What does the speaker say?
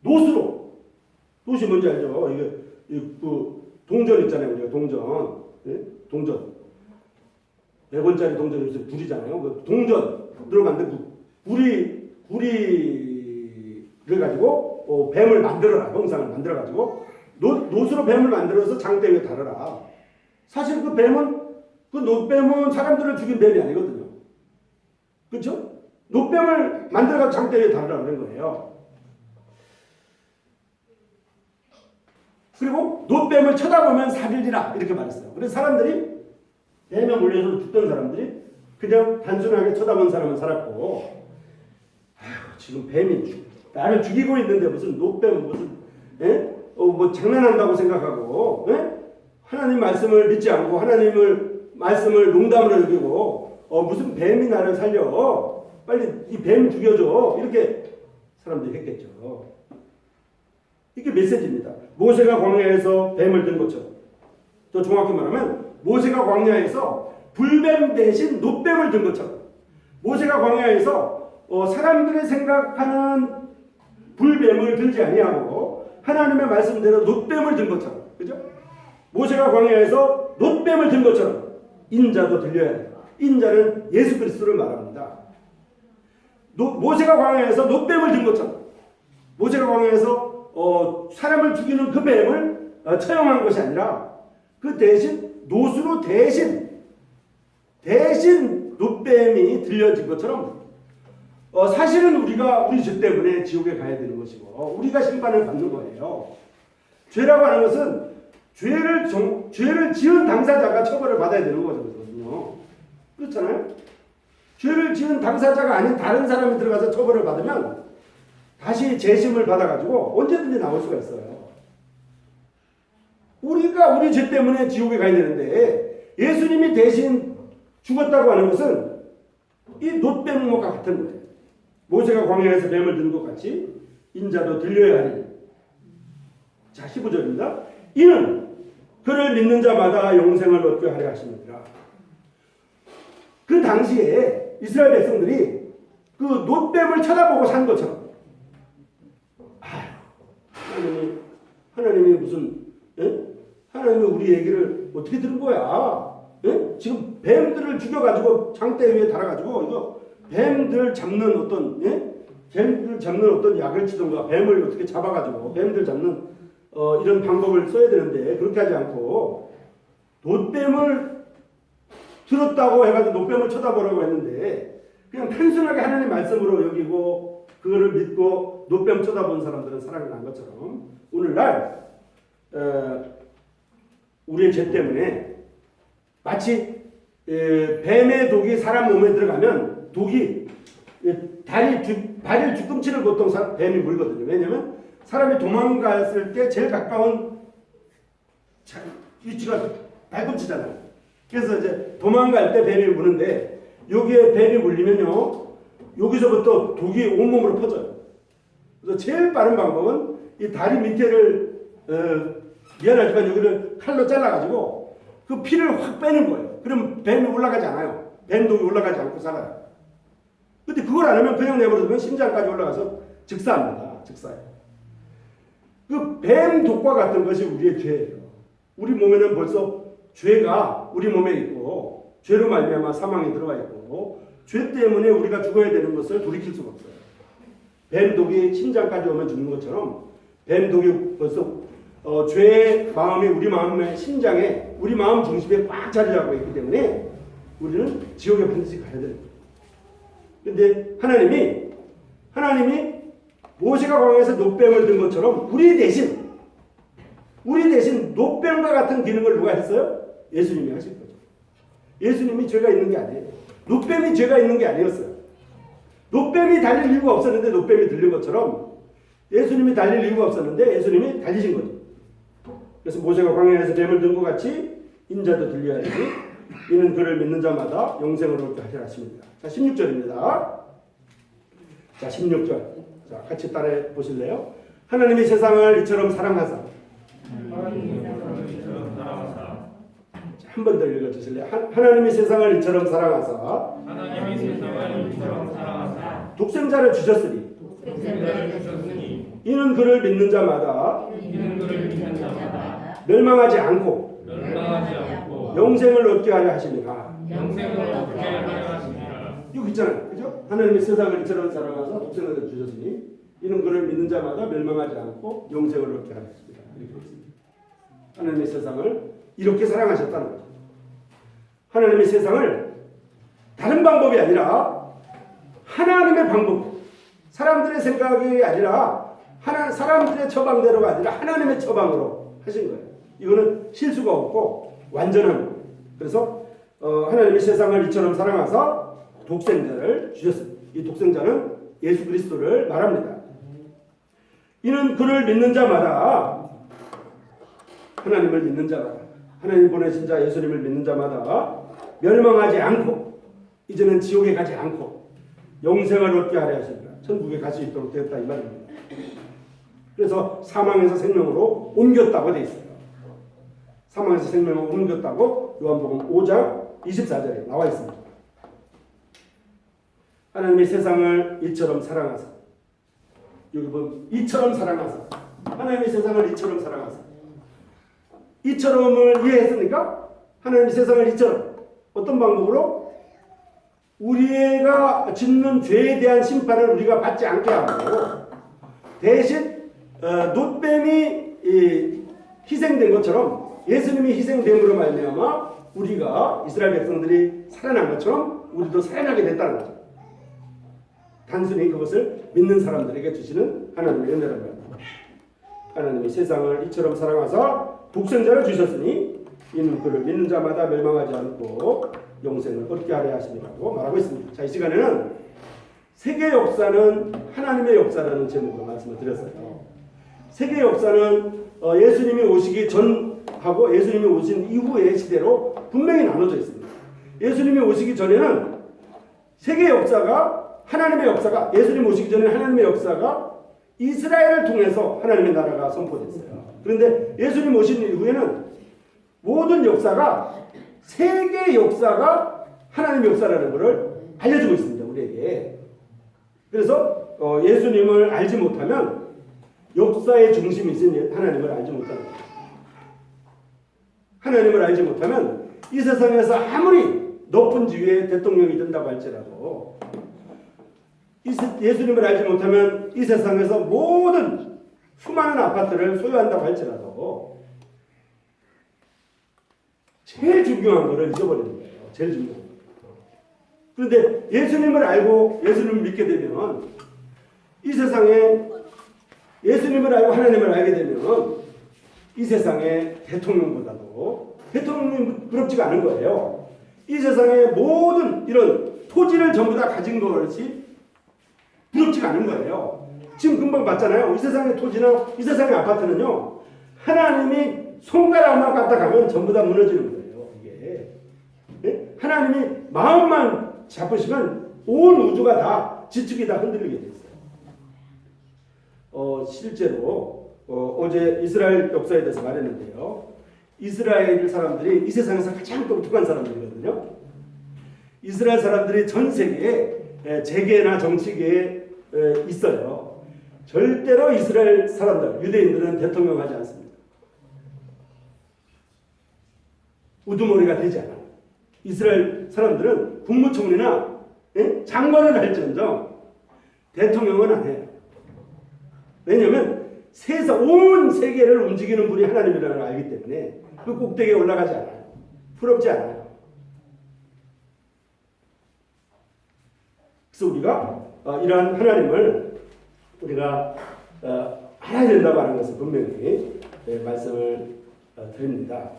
노수로. 노시 뭔지 알죠? 그 동전 있잖아요. 우리가 동전. 예? 동전. 100원짜리 동전 요새 불이잖아요. 그 동전 들어갔는데 구리를 가지고 뱀을 만들어라. 형상을 만들어가지고 노수로 뱀을 만들어서 장대 위에 달아라. 사실 그 노뱀은 사람들을 죽인 뱀이 아니거든요. 그렇죠? 노뱀을 만들어서 장대 위에 달으라 그런 거예요. 그리고 노뱀을 쳐다보면 살리리라 이렇게 말했어요. 그래서 사람들이 뱀에 물려서 죽던 사람들이 그냥 단순하게 쳐다본 사람은 살았고, 아휴, 지금 뱀이 나를 죽이고 있는데 무슨 노뱀은 무슨 뭐 장난한다고 생각하고 하나님 말씀을 믿지 않고 하나님을 말씀을 농담으로 여기고 무슨 뱀이 나를 살려 빨리 이 뱀 죽여줘 이렇게 사람들이 했겠죠. 이게 메시지입니다. 모세가 광야에서 뱀을 든 것처럼, 더 정확히 말하면 모세가 광야에서 불뱀 대신 노뱀을 든 것처럼, 모세가 광야에서 사람들이 생각하는 불뱀을 들지 아니하고 하나님의 말씀대로 노뱀을 든 것처럼, 그죠? 모세가 광야에서 노뱀을 든 것처럼 인자도 들려야 돼요. 인자는 예수 그리스도를 말합니다. 모세가 광야에서 노뱀을 든 것처럼, 모세가 광야에서 사람을 죽이는 그 뱀을 처형한 것이 아니라 그 대신 노수로 대신 노뱀이 들려진 것처럼 사실은 우리 죄 때문에 지옥에 가야 되는 것이고 우리가 심판을 받는 거예요. 죄라고 하는 것은 죄를 지은 당사자가 처벌을 받아야 되는 거거든요. 그렇잖아요? 죄를 지은 당사자가 아닌 다른 사람이 들어가서 처벌을 받으면 다시 재심을 받아가지고 언제든지 나올 수가 있어요. 우리가 우리 죄 때문에 지옥에 가야 되는데 예수님이 대신 죽었다고 하는 것은 이 노뱀과 같은 거예요. 모세가 광야에서 뱀을 든 것 같이 인자도 들려야 하니. 자, 15절입니다. 이는 그를 믿는 자마다 영생을 얻게 하려 하십니다. 그 당시에 이스라엘 백성들이 그 노뱀을 쳐다보고 산 것처럼, 하나님이 무슨 하나님이 우리 얘기를 어떻게 들은 거야? 지금 뱀들을 죽여가지고 장대 위에 달아가지고 이거 뱀들 잡는 어떤 약을 치던가 뱀을 어떻게 잡아가지고 뱀들 잡는 이런 방법을 써야 되는데 그렇게 하지 않고 노뱀을 들었다고 해가지고 노뱀을 쳐다보라고 했는데 그냥 단순하게 하나님 말씀으로 여기고 그거를 믿고 노뱀 쳐다본 사람들은 살아가 난 것처럼 오늘날 우리의 죄 때문에 마치 뱀의 독이 사람 몸에 들어가면 독이 발을 뒤꿈치를 보통 뱀이 물거든요. 왜냐하면 사람이 도망갔을 때 제일 가까운 위치가 발꿈치잖아요. 그래서 이제 도망갈 때 뱀이 무는데 여기에 뱀이 물리면요 여기서부터 독이 온몸으로 퍼져요. 그래서 제일 빠른 방법은 이 다리 밑에를 미안하지만 여기를 칼로 잘라가지고 그 피를 확 빼는 거예요. 그럼 뱀이 올라가지 않아요. 뱀독이 올라가지 않고 살아요. 근데 그걸 안 하면 그냥 내버려두면 심장까지 올라가서 즉사합니다. 즉사예요. 그 뱀독과 같은 것이 우리의 죄예요. 우리 몸에는 벌써 죄가 우리 몸에 있고 죄로 말미암아 사망에 들어가 있고 죄 때문에 우리가 죽어야 되는 것을 돌이킬 수가 없어요. 뱀독이 심장까지 오면 죽는 것처럼 뱀독이 벌써 죄의 마음이 우리 마음의 심장에 우리 마음 중심에 꽉 자리 잡고 있기 때문에 우리는 지옥에 반드시 가야 됩니다. 근데 하나님이 모세가 광야에서 노뱀을 든 것처럼 우리 대신 노뱀과 같은 기능을 누가 했어요? 예수님이 하실 거죠. 예수님이 죄가 있는 게 아니에요. 노뱀이 죄가 있는 게 아니었어요. 노뱀이 달릴 이유가 없었는데 노뱀이 들린 것처럼 예수님이 달릴 이유가 없었는데 예수님이 달리신 거죠. 그래서 모세가 광야에서 뱀을 든 것 같이 인자도 들려야 되니 이는 그를 믿는 자마다 영생을 얻게 하리라 하십니다. 자, 16절입니다. 자, 16절. 자, 같이 따라해 보실래요? 하나님이 세상을 이처럼 사랑하사. 한 번 더 읽어 주실래요? 하나님이 세상을 이처럼 사랑하사. 독생자를 주셨으니 이는 그를 믿는 자마다 멸망하지 않고 영생을 얻게 하려 하십니다. 이거 있잖아요. 그죠? 하나님이 세상을 이처럼 사랑하사 독생자를 주셨으니 이는 그를 믿는 자마다 멸망하지 않고 영생을 얻게 하려 하십니다. 이렇게 있습니다. 하나님의 세상을 이렇게 사랑하셨다는 거죠. 하나님의 세상을 다른 방법이 아니라 하나님의 방법, 사람들의 생각이 아니라 사람들의 처방대로가 아니라 하나님의 처방으로 하신 거예요. 이거는 실수가 없고 완전한 거예요. 그래서 하나님이 세상을 이처럼 사랑하사 독생자를 주셨습니다. 이 독생자는 예수 그리스도를 말합니다. 이는 그를 믿는 자마다, 하나님을 믿는 자마다, 하나님 보내신 자 예수님을 믿는 자마다 멸망하지 않고 이제는 지옥에 가지 않고 영생을 얻게 하려 하십니다. 천국에 갈 수 있도록 되었다 이 말입니다. 그래서 사망에서 생명으로 옮겼다고 되어 있어요. 사망에서 생명으로 옮겼다고 요한복음 5장 24절에 나와 있습니다. 하나님이 세상을 이처럼 사랑하사, 여기 보면 이처럼 사랑하사, 하나님이 세상을 이처럼 사랑하사, 이처럼을 이해했습니까? 하나님이 세상을 이처럼 어떤 방법으로? 우리가 짓는 죄에 대한 심판을 우리가 받지 않게 하고 대신 놋뱀이 희생된 것처럼 예수님이 희생됨으로 말미암아 우리가 이스라엘 백성들이 살아난 것처럼 우리도 살아나게 됐다는 거죠. 단순히 그것을 믿는 사람들에게 주시는 하나님의 은혜라는 겁니다. 하나님이 세상을 이처럼 사랑하사 독생자를 주셨으니 이는 그를 믿는 자마다 멸망하지 않고 영생을 얻게 하려 하심이라고 말하고 있습니다. 자, 이 시간에는 세계 역사는 하나님의 역사라는 제목으로 말씀을 드렸어요. 세계 역사는 예수님이 오시기 전하고 예수님이 오신 이후의 시대로 분명히 나눠져 있습니다. 예수님이 오시기 전에는 세계 역사가 하나님의 역사가, 예수님 오시기 전에 하나님의 역사가 이스라엘을 통해서 하나님의 나라가 선포됐어요. 그런데 예수님 오신 이후에는 모든 역사가, 세계 역사가 하나님의 역사라는 것을 알려주고 있습니다. 우리에게. 그래서 예수님을 알지 못하면 역사의 중심이신 하나님을 알지 못하는 거예요. 하나님을 알지 못하면 이 세상에서 아무리 높은 지위의 대통령이 된다고 할지라도 예수님을 알지 못하면 이 세상에서 모든 수많은 아파트를 소유한다고 할지라도 제일 중요한 것을 잊어버리는 거예요. 제일 중요한 거. 그런데 예수님을 알고 예수님을 믿게 되면 이 세상에 예수님을 알고 하나님을 알게 되면 이 세상의 대통령보다도 대통령이 부럽지가 않은 거예요. 이 세상의 모든 이런 토지를 전부 다 가진 것이 부럽지가 않은 거예요. 지금 금방 봤잖아요. 이 세상의 토지나 이 세상의 아파트는요, 하나님이 손가락만 까딱하면 전부 다 무너지는 거예요. 이게 하나님이 마음만 잡으시면 온 우주가 다 지축이 다 흔들리게 됐어요. 실제로 어제 이스라엘 역사에 대해서 말했는데요. 이스라엘 사람들이 이 세상에서 가장 똑똑한 사람들이거든요. 이스라엘 사람들이 전 세계에 재계나 정치계에 있어요. 절대로 이스라엘 사람들, 유대인들은 대통령 하지 않습니다. 우두머리가 되지 않아요. 이스라엘 사람들은 국무총리나 장관을 할지언정 대통령은 안 해요. 왜냐하면 온 세계를 움직이는 분이 하나님이라는 걸 알기 때문에 그 꼭대기에 올라가지 않아요. 부럽지 않아요. 그래서 우리가 이러한 하나님을 우리가 알아야 된다고 하는 것을 분명히 말씀을 드립니다.